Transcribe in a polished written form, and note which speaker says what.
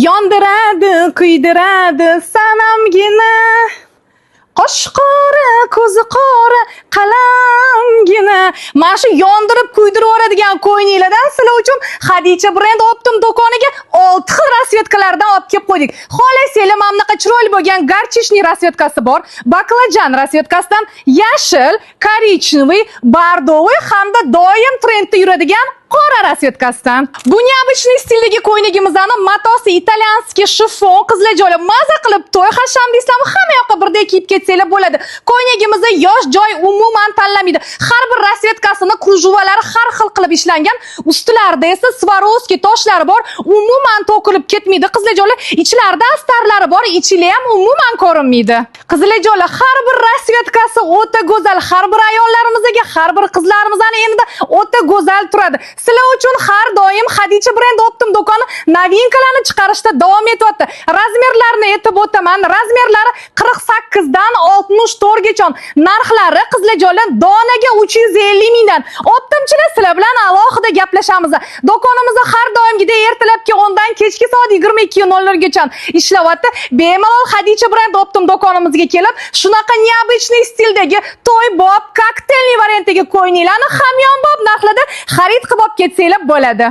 Speaker 1: Yondiradi, kuydiradi sanamgina. Qosh qora, ko'zi qora, qalamgina. Mana shu yondirib kuydirib yuboradigan qo'yninglardan sizlar uchun Xadicha brend optim do'koniga 6 xil rasvetkalardan olib kelib qo'ydik. Xohlasanglar mana bunaqa chiroyli bo'lgan garchishniy rasvetkasi bor, baklajan rasvetkasidan yashil, korичневый, bordoviy hamda doim trendda yuradigan qora rasvetkasidan. Bu необычный stildagi qo'ynigimizni matosi italyanskiy shifon qizlar joylab maza qilib to'y hasham deysam hamma yoqqa birdek kiyib ketsanglar bo'ladi. Qo'ynigimizni yosh joy umuman tanlamaydi. Har bir rasvetkasini krujvalari har xil qilib ishlangan, ustilarida esa Swarovski toshlari bor, umuman to'kilib ketmaydi. Qizlar joylar ichlarida astarlari bor, ichili ham umuman ko'rinmaydi. Qizlar joylar har bir rasvetkasi o'ta go'zal, har bir ayollarimizga, har bir qizlarimizning endi o'ta go'zal turadi. Sizlar uchun har doim Xadicha brend optim do'koni novinkalarni chiqarishda davom etyapti. Razmerlarni aytib o'taman. Razmerlari 48 dan 64 gacha. Narxlari qizlar joylar donaga 350 mingdan. Optimchilar sizlar bilan alohida gaplashamiz. Do'konimiz har doimgidek ertalabki 10 dan kechki soat 22:00 gacha ishlayapti. Bemalol Xadicha brend optim do'konimizga kelib, shunaqa необычный stildagi to'y bob kokteylli variantdagi qo'yninglarni hamyonbop narxlarda xarid qilib ketsanglar bo'ladi.